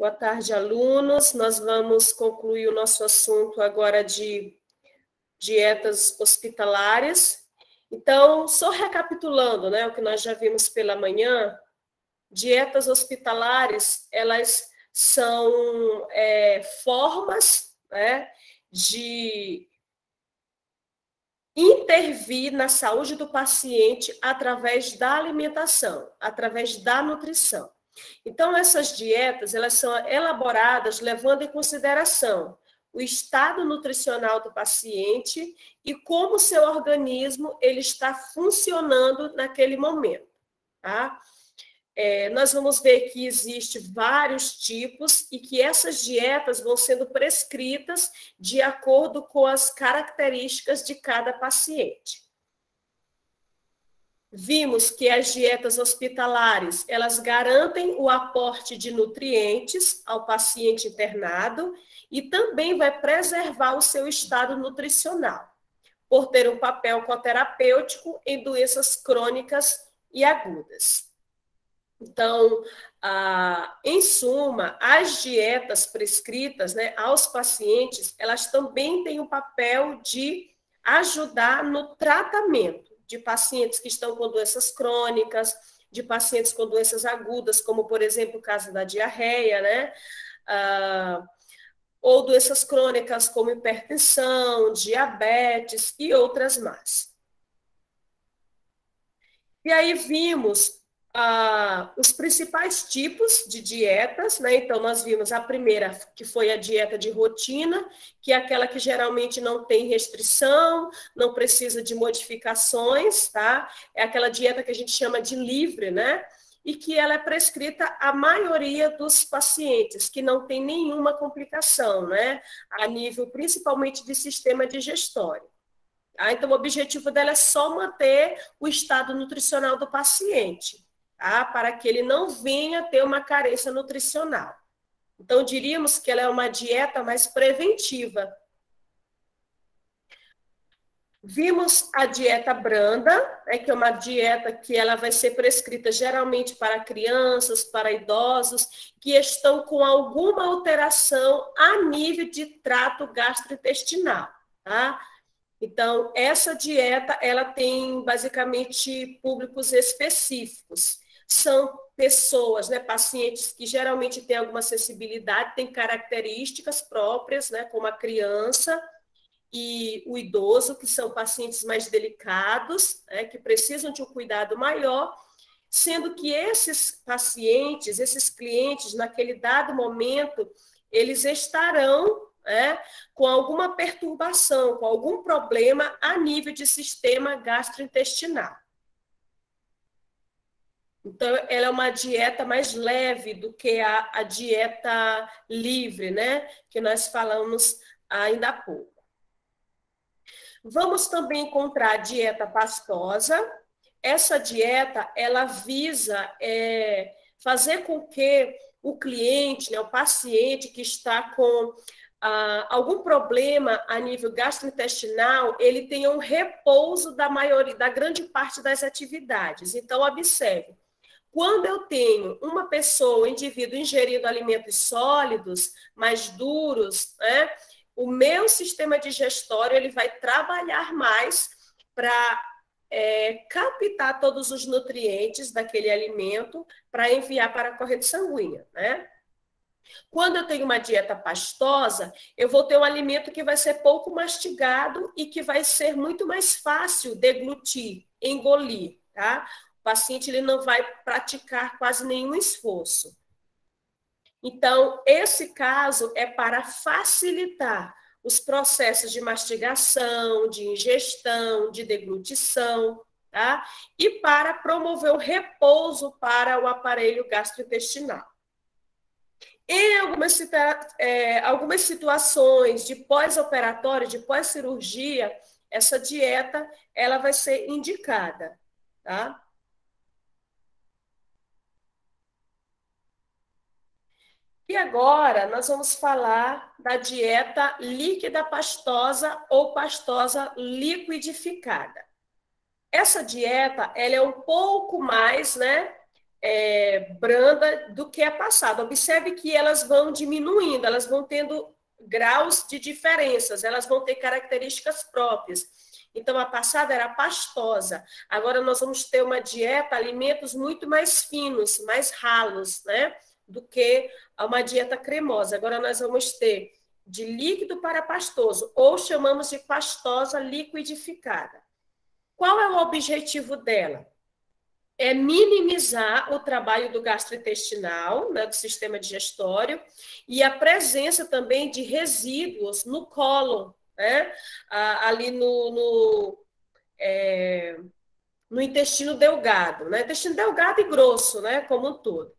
Boa tarde, alunos. Nós vamos concluir o nosso assunto agora de dietas hospitalares. Então, só recapitulando, né, o que nós já vimos pela manhã, dietas hospitalares, elas são formas, né, de intervir na saúde do paciente através da alimentação, através da nutrição. Então, essas dietas, elas são elaboradas levando em consideração o estado nutricional do paciente e como o seu organismo ele está funcionando naquele momento, tá? Nós vamos ver que existem vários tipos e que essas dietas vão sendo prescritas de acordo com as características de cada paciente. Vimos que as dietas hospitalares, elas garantem o aporte de nutrientes ao paciente internado e também vai preservar o seu estado nutricional, por ter um papel coterapêutico em doenças crônicas e agudas. Então, em suma, as dietas prescritas, né, aos pacientes, elas também têm o papel de ajudar no tratamento de pacientes que estão com doenças crônicas, de pacientes com doenças agudas, como, por exemplo, o caso da diarreia, né? Ou doenças crônicas como hipertensão, diabetes e outras mais. E aí vimos os principais tipos de dietas, né? Então, nós vimos a primeira, que foi a dieta de rotina, que é aquela que geralmente não tem restrição, não precisa de modificações, tá? É aquela dieta que a gente chama de livre, né? E que ela é prescrita à maioria dos pacientes, que não tem nenhuma complicação, né? A nível, principalmente, de sistema digestório. Então, o objetivo dela é só manter o estado nutricional do paciente, tá? Para que ele não venha ter uma carência nutricional. Então, diríamos que ela é uma dieta mais preventiva. Vimos a dieta branda, né, que é uma dieta que ela vai ser prescrita geralmente para crianças, para idosos, que estão com alguma alteração a nível de trato gastrointestinal, tá? Então, essa dieta, ela tem basicamente públicos específicos. São pessoas, né, pacientes que geralmente têm alguma sensibilidade, têm características próprias, né, como a criança e o idoso, que são pacientes mais delicados, né, que precisam de um cuidado maior, sendo que esses pacientes, esses clientes, naquele dado momento, eles estarão com alguma perturbação, com algum problema a nível de sistema gastrointestinal. Então, ela é uma dieta mais leve do que a dieta livre, né? Que nós falamos ainda há pouco. Vamos também encontrar a dieta pastosa. Essa dieta, ela visa fazer com que o cliente, né, o paciente que está com algum problema a nível gastrointestinal, ele tenha um repouso da grande parte das atividades. Então, observe, quando eu tenho uma pessoa, um indivíduo ingerindo alimentos sólidos, mais duros, né, o meu sistema digestório ele vai trabalhar mais para captar todos os nutrientes daquele alimento para enviar para a corrente sanguínea, né? Quando eu tenho uma dieta pastosa, eu vou ter um alimento que vai ser pouco mastigado e que vai ser muito mais fácil deglutir, engolir, tá? O paciente ele não vai praticar quase nenhum esforço. Então, esse caso é para facilitar os processos de mastigação, de ingestão, de deglutição, tá? E para promover o repouso para o aparelho gastrointestinal. Em algumas situações de pós-operatório, de pós-cirurgia, essa dieta ela vai ser indicada, tá? E agora nós vamos falar da dieta líquida pastosa ou pastosa liquidificada. Essa dieta ela é um pouco mais, né, branda do que a passada. Observe que elas vão diminuindo, elas vão tendo graus de diferenças, elas vão ter características próprias. Então, a passada era pastosa. Agora, nós vamos ter uma dieta, alimentos muito mais finos, mais ralos, né? Do que uma dieta cremosa. Agora, nós vamos ter de líquido para pastoso, ou chamamos de pastosa liquidificada. Qual é o objetivo dela? É minimizar o trabalho do gastrointestinal, né, do sistema digestório, e a presença também de resíduos no cólon, né, ali no intestino delgado, né, intestino delgado e grosso, né, como um todo.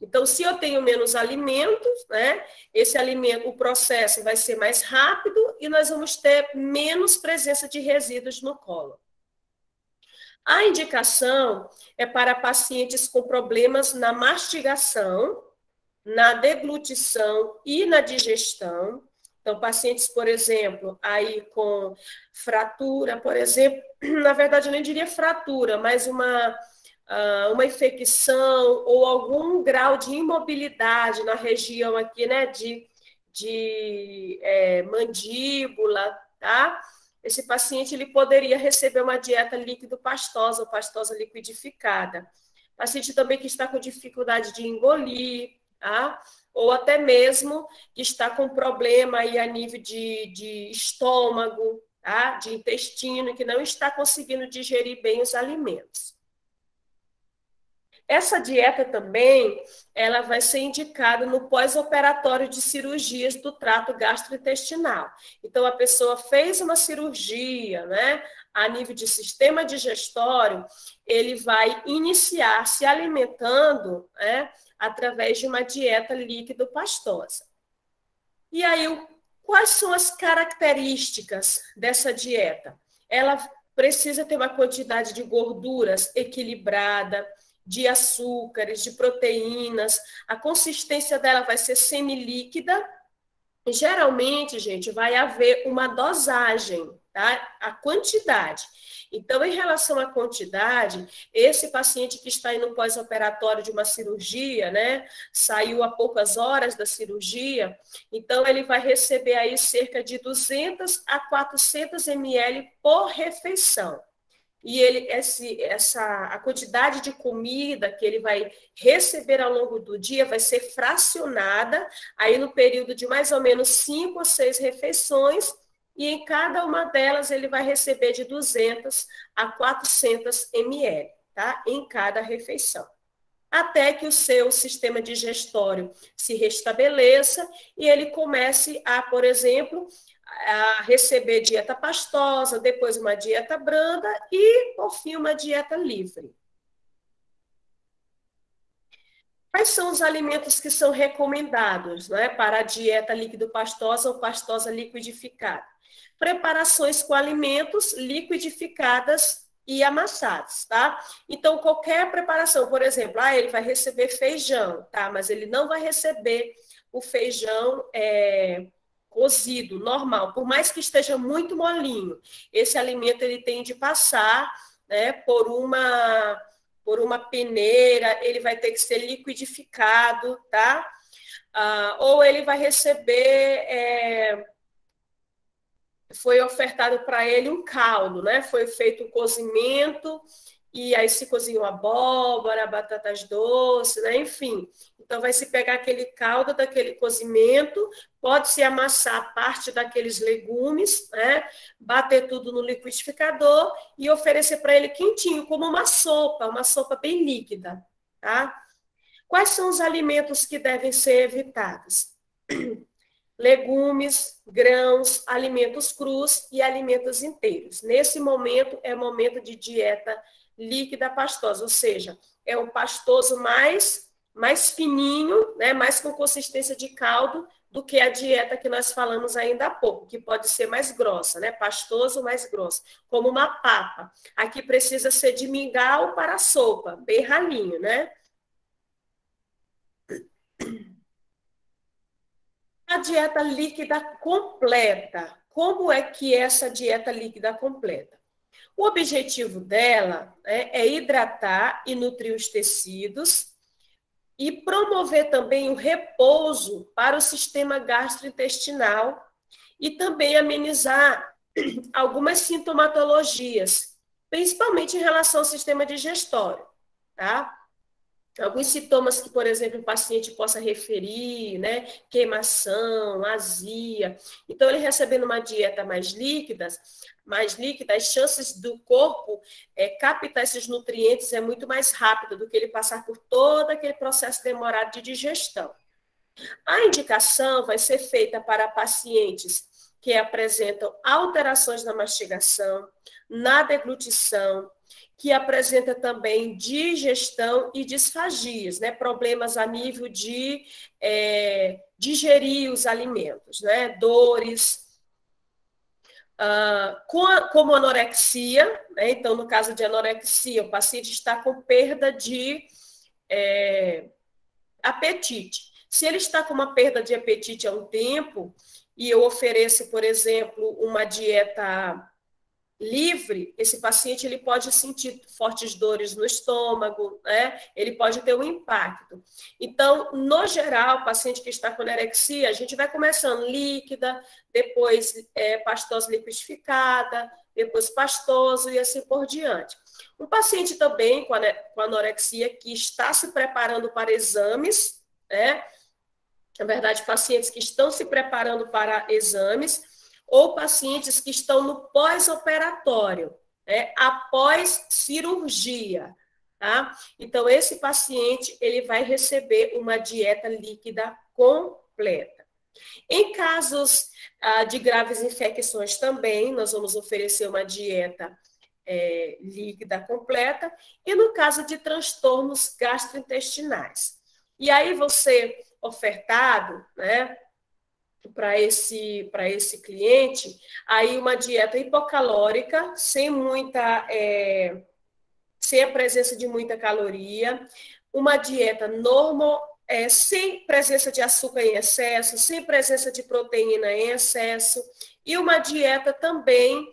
Então, se eu tenho menos alimentos, né, esse alimento, o processo vai ser mais rápido e nós vamos ter menos presença de resíduos no cólon. A indicação é para pacientes com problemas na mastigação, na deglutição e na digestão. Então, pacientes, por exemplo, aí com fratura, por exemplo, na verdade eu nem diria fratura, mas uma infecção ou algum grau de imobilidade na região aqui, né, de mandíbula, tá? Esse paciente ele poderia receber uma dieta líquido-pastosa ou pastosa liquidificada. Paciente também que está com dificuldade de engolir, tá? Ou até mesmo que está com problema aí a nível de estômago, tá? De intestino, que não está conseguindo digerir bem os alimentos. Essa dieta também, ela vai ser indicada no pós-operatório de cirurgias do trato gastrointestinal. Então, a pessoa fez uma cirurgia, né, a nível de sistema digestório, ele vai iniciar se alimentando, né, através de uma dieta líquido-pastosa. E aí, quais são as características dessa dieta? Ela precisa ter uma quantidade de gorduras equilibrada, de açúcares, de proteínas, a consistência dela vai ser semilíquida. Geralmente, gente, vai haver uma dosagem, tá? A quantidade. Então, em relação à quantidade, esse paciente que está indo pós-operatório de uma cirurgia, né? Saiu há poucas horas da cirurgia, então ele vai receber aí cerca de 200 a 400 ml por refeição. E a quantidade de comida que ele vai receber ao longo do dia vai ser fracionada aí no período de mais ou menos 5 ou 6 refeições, e em cada uma delas ele vai receber de 200 a 400 ml, tá? Em cada refeição. Até que o seu sistema digestório se restabeleça e ele comece a, por exemplo, a receber dieta pastosa, depois uma dieta branda e, por fim, uma dieta livre. Quais são os alimentos que são recomendados, né, para a dieta líquido-pastosa ou pastosa liquidificada? Preparações com alimentos liquidificadas e amassados, tá? Então, qualquer preparação, por exemplo, ele vai receber feijão, tá? Mas ele não vai receber o feijão cozido, normal, por mais que esteja muito molinho. Esse alimento ele tem de passar, né, por uma peneira, ele vai ter que ser liquidificado, tá? Ou ele vai receber, foi ofertado para ele um caldo, né? Foi feito um cozimento, e aí se cozinhou abóbora, batatas doces, né? Enfim. Então, vai se pegar aquele caldo daquele cozimento, pode-se amassar parte daqueles legumes, né? Bater tudo no liquidificador e oferecer para ele quentinho, como uma sopa bem líquida, tá? Quais são os alimentos que devem ser evitados? Legumes, grãos, alimentos crus e alimentos inteiros. Nesse momento, é momento de dieta líquida pastosa, ou seja, é um pastoso mais fininho, né, mais com consistência de caldo do que a dieta que nós falamos ainda há pouco, que pode ser mais grossa, né, pastoso mais grosso, como uma papa. Aqui precisa ser de mingau para sopa, bem ralinho, né? A dieta líquida completa. Como é que é essa dieta líquida completa? O objetivo dela, né, é hidratar e nutrir os tecidos, e promover também o repouso para o sistema gastrointestinal e também amenizar algumas sintomatologias, principalmente em relação ao sistema digestório, tá? Alguns sintomas que, por exemplo, o paciente possa referir, né? Queimação, azia. Então, ele recebendo uma dieta mais líquida, as chances do corpo captar esses nutrientes é muito mais rápido do que ele passar por todo aquele processo demorado de digestão. A indicação vai ser feita para pacientes que apresentam alterações na mastigação, na deglutição, que apresenta também digestão e disfagias, né? Problemas a nível de digerir os alimentos, né? Dores, como anorexia, né? Então, no caso de anorexia, o paciente está com perda de apetite. Se ele está com uma perda de apetite há um tempo, e eu ofereço, por exemplo, uma dieta livre, esse paciente ele pode sentir fortes dores no estômago, né? Ele pode ter um impacto. Então, no geral, o paciente que está com anorexia, a gente vai começando líquida, depois pastosa liquidificada, depois pastoso e assim por diante. Um paciente também com anorexia que está se preparando para exames, né? Na verdade, pacientes que estão se preparando para exames, ou pacientes que estão no pós-operatório, né, após cirurgia, tá? Então, esse paciente, ele vai receber uma dieta líquida completa. Em casos de graves infecções também, nós vamos oferecer uma dieta líquida completa, e no caso de transtornos gastrointestinais. E aí você, ofertado, né, para esse cliente, aí uma dieta hipocalórica, sem a presença de muita caloria, uma dieta sem presença de açúcar em excesso, sem presença de proteína em excesso, e uma dieta também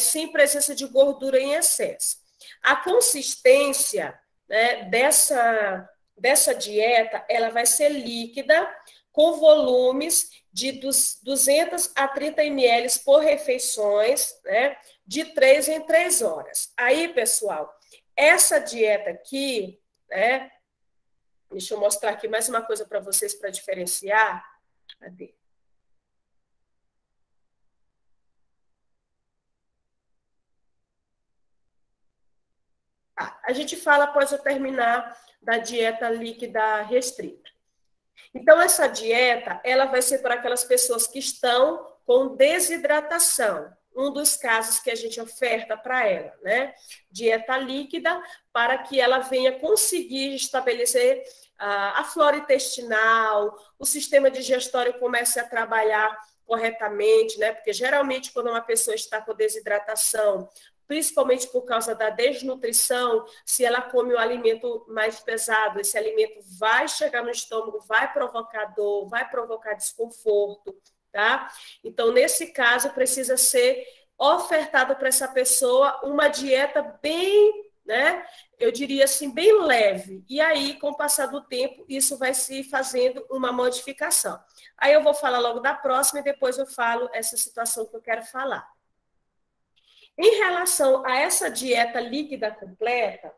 sem presença de gordura em excesso. A consistência, né, dessa dieta, ela vai ser líquida, com volumes de 200 a 30 ml por refeições, né, de 3 em 3 horas. Aí, pessoal, essa dieta aqui, né, deixa eu mostrar aqui mais uma coisa para vocês para diferenciar. Cadê? A gente fala após eu terminar da dieta líquida restrita. Então, essa dieta, ela vai ser para aquelas pessoas que estão com desidratação. Um dos casos que a gente oferta para ela, né? Dieta líquida, para que ela venha conseguir estabelecer a flora intestinal, o sistema digestório comece a trabalhar corretamente, né? Porque geralmente quando uma pessoa está com desidratação, principalmente por causa da desnutrição, se ela come um alimento mais pesado, esse alimento vai chegar no estômago, vai provocar dor, vai provocar desconforto, tá? Então, nesse caso, precisa ser ofertado para essa pessoa uma dieta bem, né? Eu diria assim, bem leve. E aí, com o passar do tempo, isso vai se fazendo uma modificação. Aí eu vou falar logo da próxima e depois eu falo essa situação que eu quero falar. Em relação a essa dieta líquida completa,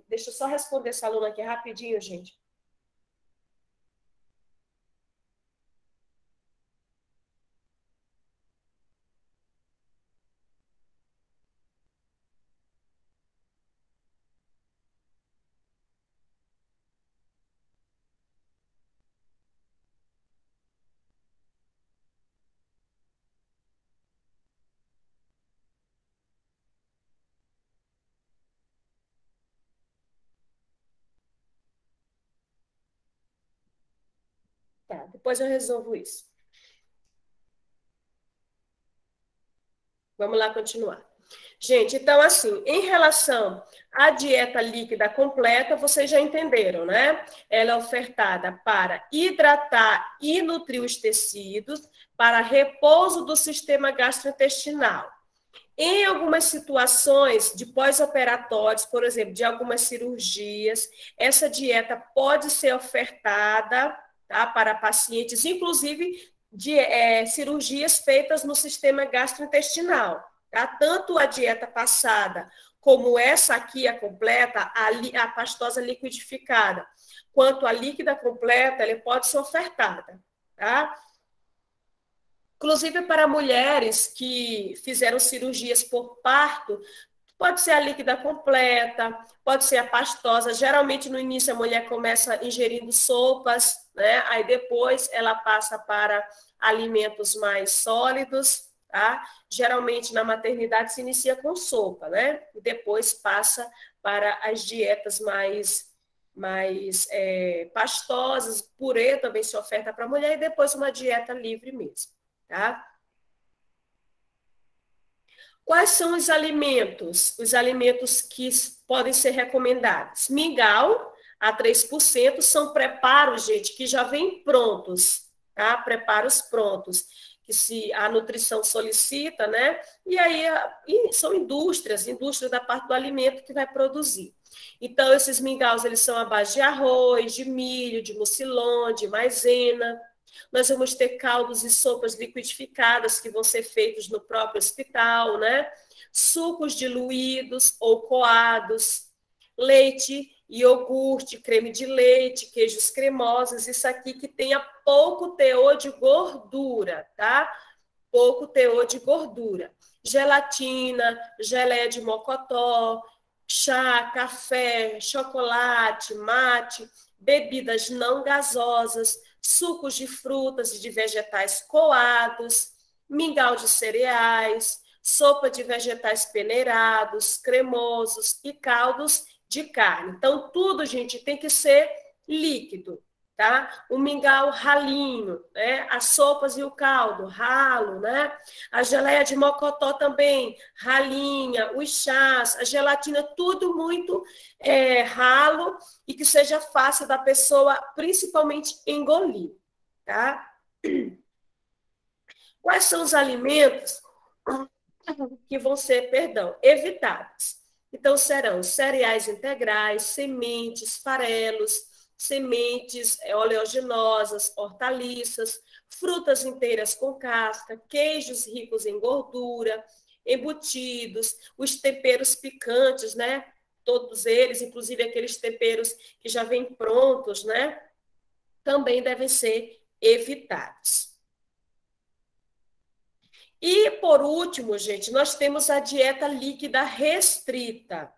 deixa eu só responder essa aluna aqui rapidinho, gente. Tá, depois eu resolvo isso. Vamos lá continuar. Gente, então assim, em relação à dieta líquida completa, vocês já entenderam, né? Ela é ofertada para hidratar e nutrir os tecidos, para repouso do sistema gastrointestinal. Em algumas situações de pós-operatórios, por exemplo, de algumas cirurgias, essa dieta pode ser ofertada, tá, para pacientes, inclusive de cirurgias feitas no sistema gastrointestinal. Tá? Tanto a dieta passada como essa aqui, a completa, a pastosa liquidificada, quanto a líquida completa, ela pode ser ofertada. Tá? Inclusive para mulheres que fizeram cirurgias por parto, pode ser a líquida completa, pode ser a pastosa. Geralmente, no início, a mulher começa ingerindo sopas, né? Aí depois ela passa para alimentos mais sólidos, tá? Geralmente, na maternidade, se inicia com sopa, né? E depois passa para as dietas mais pastosas. Purê também se oferta para a mulher, e depois uma dieta livre mesmo. Tá? Quais são os alimentos? Os alimentos que podem ser recomendados? Mingau, a 3%, são preparos, gente, que já vêm prontos, tá? Preparos prontos, que se a nutrição solicita, né? E aí são indústria da parte do alimento que vai produzir. Então, esses mingaus, eles são à base de arroz, de milho, de mucilon, de maisena. Nós vamos ter caldos e sopas liquidificadas que vão ser feitos no próprio hospital, né? Sucos diluídos ou coados, leite, iogurte, creme de leite, queijos cremosos, isso aqui que tenha pouco teor de gordura, tá? Pouco teor de gordura. Gelatina, geleia de mocotó, chá, café, chocolate, mate, bebidas não gasosas, sucos de frutas e de vegetais coados, mingau de cereais, sopa de vegetais peneirados, cremosos e caldos de carne. Então, tudo, gente, tem que ser líquido, tá? O mingau ralinho, né? As sopas e o caldo, ralo, né? A geleia de mocotó também, ralinha, os chás, a gelatina, tudo muito ralo e que seja fácil da pessoa, principalmente, engolir, tá? Quais são os alimentos que vão ser, evitados? Então, serão cereais integrais, sementes, farelos, sementes oleaginosas, hortaliças, frutas inteiras com casca, queijos ricos em gordura, embutidos, os temperos picantes, né? Todos eles, inclusive aqueles temperos que já vêm prontos, né? Também devem ser evitados. E, por último, gente, nós temos a dieta líquida restrita.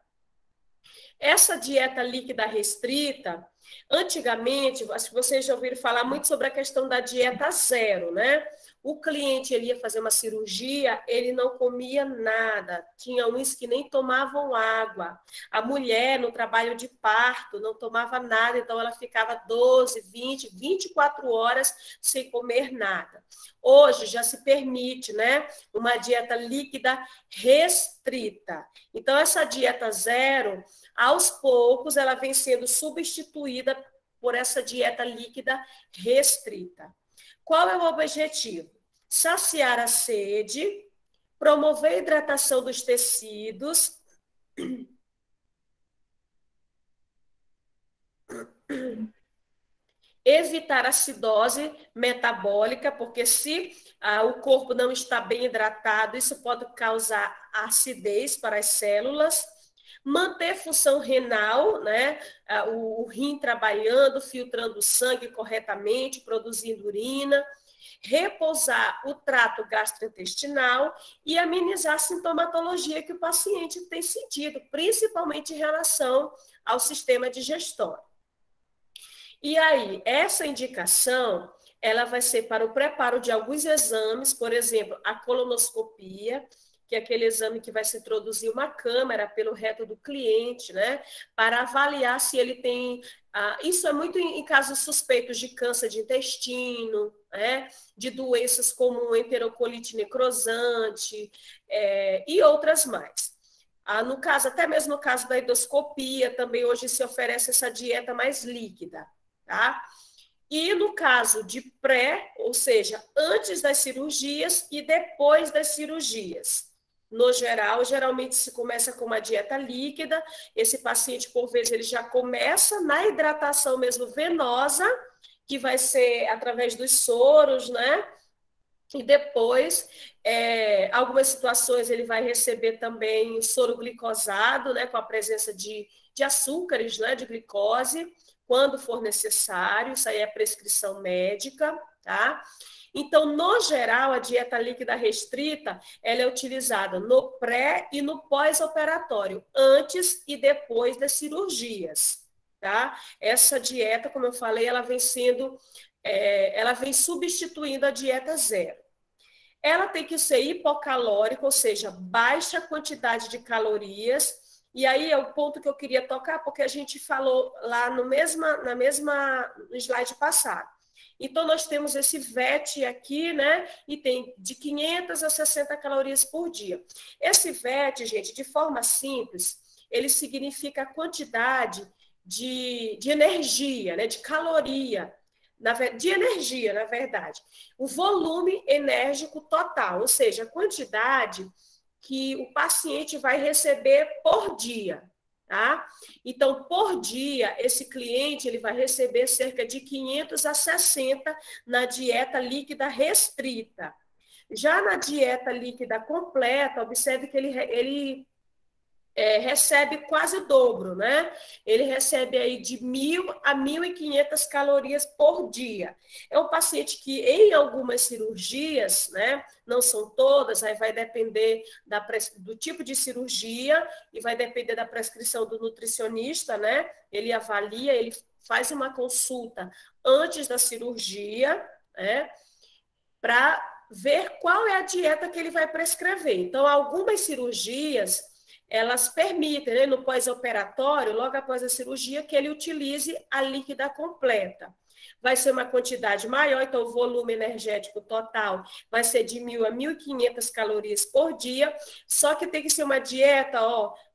Essa dieta líquida restrita, antigamente, acho que vocês já ouviram falar muito sobre a questão da dieta zero, né? O cliente, ele ia fazer uma cirurgia, ele não comia nada. Tinha uns que nem tomavam água. A mulher, no trabalho de parto, não tomava nada, então ela ficava 12, 20, 24 horas sem comer nada. Hoje já se permite, né, uma dieta líquida restrita. Então, essa dieta zero, aos poucos, ela vem sendo substituída por essa dieta líquida restrita. Qual é o objetivo? Saciar a sede, promover a hidratação dos tecidos, evitar acidose metabólica, porque se o corpo não está bem hidratado, isso pode causar acidez para as células, manter função renal, né? O rim trabalhando, filtrando o sangue corretamente, produzindo urina, repousar o trato gastrointestinal e amenizar a sintomatologia que o paciente tem sentido, principalmente em relação ao sistema digestório. E aí, essa indicação, ela vai ser para o preparo de alguns exames, por exemplo, a colonoscopia, que é aquele exame que vai se introduzir uma câmera pelo reto do cliente, né, para avaliar se ele tem... isso é muito em casos suspeitos de câncer de intestino, né, de doenças como enterocolite necrosante e outras mais. No caso, até mesmo no caso da endoscopia, também hoje se oferece essa dieta mais líquida, tá? E no caso de pré, ou seja, antes das cirurgias e depois das cirurgias. no geral, geralmente se começa com uma dieta líquida, esse paciente, por vezes, ele já começa na hidratação mesmo venosa, que vai ser através dos soros, né? E depois, algumas situações, ele vai receber também o soro glicosado, né? Com a presença de açúcares, né? De glicose, quando for necessário, isso aí é prescrição médica, tá? Então, no geral, a dieta líquida restrita, ela é utilizada no pré e no pós-operatório, antes e depois das cirurgias, tá? Essa dieta, como eu falei, ela vem substituindo a dieta zero. Ela tem que ser hipocalórica, ou seja, baixa quantidade de calorias. E aí é o ponto que eu queria tocar, porque a gente falou lá no slide passado. Então, nós temos esse VET aqui, né? E tem de 500 a 60 calorias por dia. Esse VET, gente, de forma simples, ele significa a quantidade de energia, né? De caloria, de energia, na verdade. O volume enérgico total, ou seja, a quantidade que o paciente vai receber por dia, tá? Então, por dia, esse cliente ele vai receber cerca de 500 a 60 na dieta líquida restrita. Já na dieta líquida completa, observe que ele recebe quase o dobro, né? Ele recebe aí de 1.000 a 1.500 calorias por dia. É um paciente que em algumas cirurgias, né? Não são todas, aí vai depender do tipo de cirurgia e vai depender da prescrição do nutricionista, né? Ele avalia, ele faz uma consulta antes da cirurgia, né? Para ver qual é a dieta que ele vai prescrever. Então, algumas cirurgias elas permitem, né, no pós-operatório, logo após a cirurgia, que ele utilize a líquida completa. Vai ser uma quantidade maior, então o volume energético total vai ser de 1.000 a 1.500 calorias por dia, só que tem que ser uma dieta,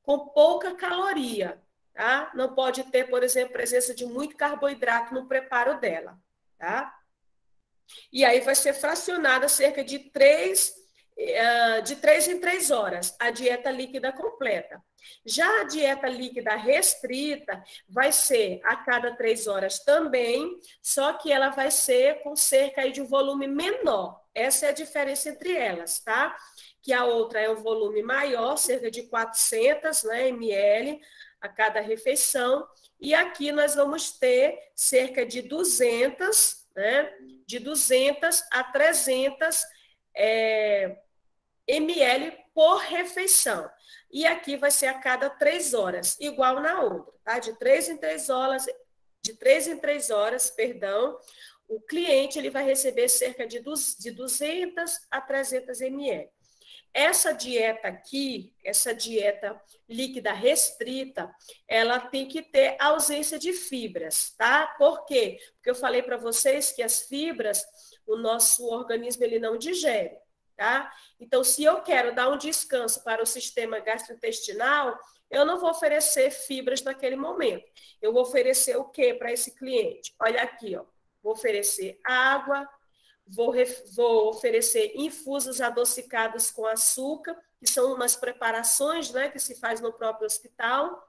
com pouca caloria, tá? Não pode ter, por exemplo, presença de muito carboidrato no preparo dela, tá? E aí vai ser fracionada cerca de 3 em 3 horas, a dieta líquida completa. Já a dieta líquida restrita vai ser a cada 3 horas também, só que ela vai ser com cerca aí de um volume menor. Essa é a diferença entre elas, tá? Que a outra é um volume maior, cerca de 400, né, ml a cada refeição, e aqui nós vamos ter cerca de 200, né, de 200 a 300 ml por refeição. E aqui vai ser a cada 3 horas, igual na outra, tá? De 3 em 3 horas, perdão, o cliente ele vai receber cerca de 200 a 300 ml. Essa dieta aqui, essa dieta líquida restrita, ela tem que ter ausência de fibras, tá? Por quê? Porque eu falei para vocês que as fibras, o nosso organismo ele não digere. Tá? Então, se eu quero dar um descanso para o sistema gastrointestinal, eu não vou oferecer fibras naquele momento. Eu vou oferecer o quê para esse cliente? Olha aqui, vou oferecer água, vou oferecer infusos adocicados com açúcar, que são umas preparações, né, que se faz no próprio hospital.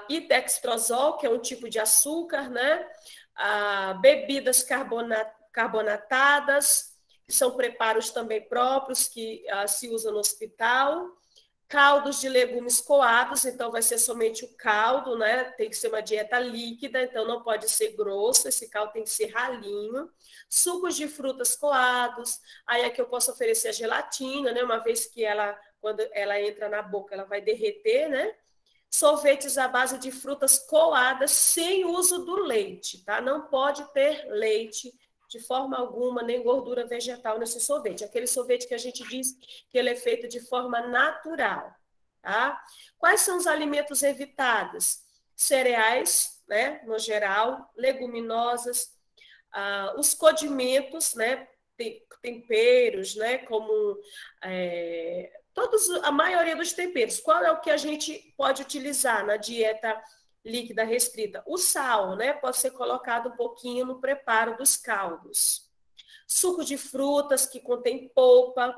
E dextrosol, que é um tipo de açúcar, né? Bebidas carbonatadas, que são preparos também próprios que se usam no hospital, caldos de legumes coados, então vai ser somente o caldo, né? Tem que ser uma dieta líquida, então não pode ser grosso, esse caldo tem que ser ralinho, sucos de frutas coados, aí aqui eu posso oferecer a gelatina, né? Uma vez que quando ela entra na boca, ela vai derreter, né? Sorvetes à base de frutas coadas sem uso do leite, tá? Não pode ter leite de forma alguma, nem gordura vegetal nesse sorvete. Aquele sorvete que a gente diz que ele é feito de forma natural, tá? Quais são os alimentos evitados? Cereais, né, no geral, leguminosas, os condimentos, né, temperos, né, como a maioria dos temperos. Qual é o que a gente pode utilizar na dieta líquida restrita? O sal, né? Pode ser colocado um pouquinho no preparo dos caldos. Suco de frutas que contém polpa,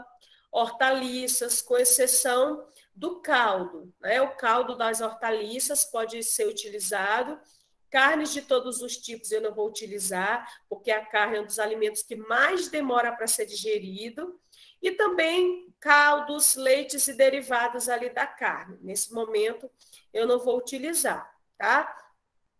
hortaliças, com exceção do caldo, né? O caldo das hortaliças pode ser utilizado. Carnes de todos os tipos eu não vou utilizar, porque a carne é um dos alimentos que mais demora para ser digerido. E também caldos, leites e derivados ali da carne. Nesse momento, eu não vou utilizar, tá?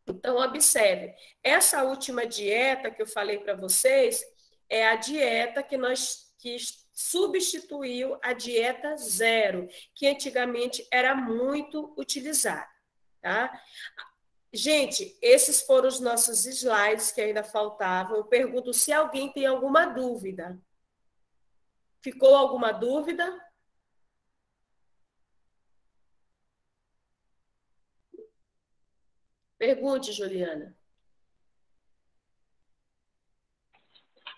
Então, observe, essa última dieta que eu falei para vocês é a dieta que substituiu a dieta zero, que antigamente era muito utilizada, tá? Gente, esses foram os nossos slides que ainda faltavam. Eu pergunto se alguém tem alguma dúvida. Ficou alguma dúvida? Pergunte, Juliana.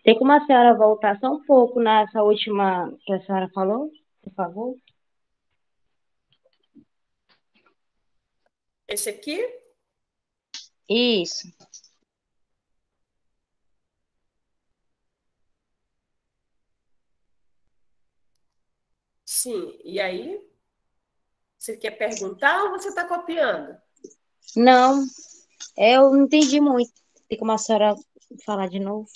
Tem como a senhora voltar só um pouco nessa última que a senhora falou, por favor? Esse aqui? Isso. Sim. E aí? Você quer perguntar ou você está copiando? Não, eu não entendi muito. Tem como a senhora falar de novo?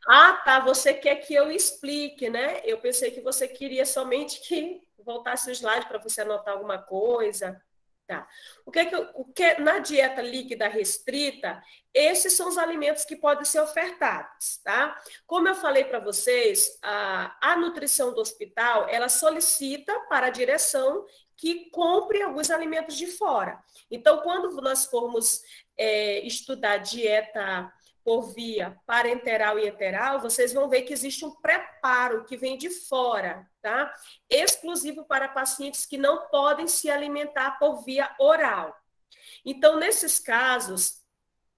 Ah, tá. Você quer que eu explique, né? Eu pensei que você queria somente que voltasse o slide para você anotar alguma coisa. Tá. Na dieta líquida restrita, esses são os alimentos que podem ser ofertados, tá? Como eu falei para vocês, a nutrição do hospital, ela solicita para a direção que compre alguns alimentos de fora. Então, quando nós formos estudar dieta por via parenteral e enteral, vocês vão ver que existe um preparo que vem de fora, tá? Exclusivo para pacientes que não podem se alimentar por via oral. Então, nesses casos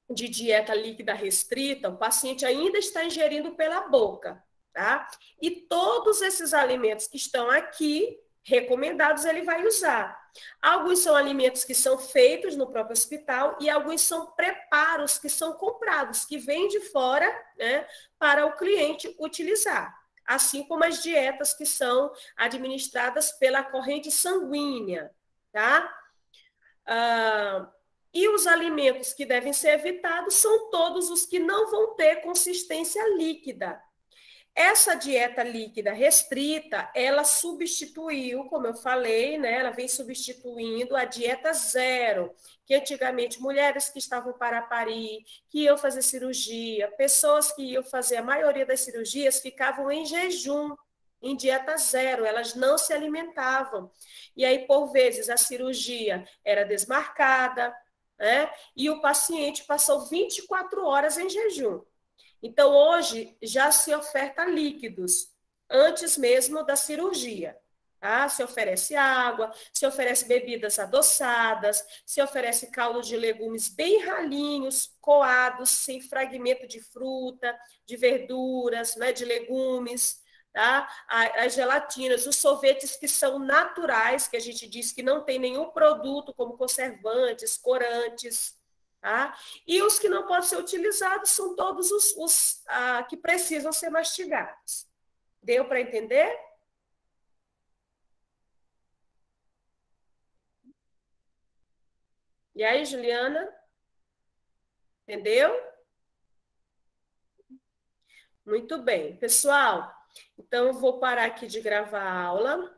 de dieta líquida restrita, o paciente ainda está ingerindo pela boca, tá? E todos esses alimentos que estão aqui recomendados ele vai usar. Alguns são alimentos que são feitos no próprio hospital e alguns são preparos que são comprados, que vêm de fora, né, para o cliente utilizar. Assim como as dietas que são administradas pela corrente sanguínea, tá? E os alimentos que devem ser evitados são todos os que não vão ter consistência líquida. Essa dieta líquida restrita, ela substituiu, como eu falei, né, ela vem substituindo a dieta zero, que antigamente mulheres que estavam para parir, que iam fazer cirurgia, pessoas que iam fazer a maioria das cirurgias ficavam em jejum, em dieta zero, elas não se alimentavam. E aí, por vezes, a cirurgia era desmarcada, né, e o paciente passou 24 horas em jejum. Então, hoje já se oferta líquidos, antes mesmo da cirurgia. Tá? Se oferece água, se oferece bebidas adoçadas, se oferece caldo de legumes bem ralinhos, coados, sem fragmento de fruta, de verduras, né, de legumes. Tá? As gelatinas, os sorvetes que são naturais, que a gente diz que não tem nenhum produto como conservantes, corantes. Tá? E os que não podem ser utilizados são todos os que precisam ser mastigados. Deu para entender? E aí, Juliana? Entendeu? Muito bem. Pessoal, então eu vou parar aqui de gravar a aula.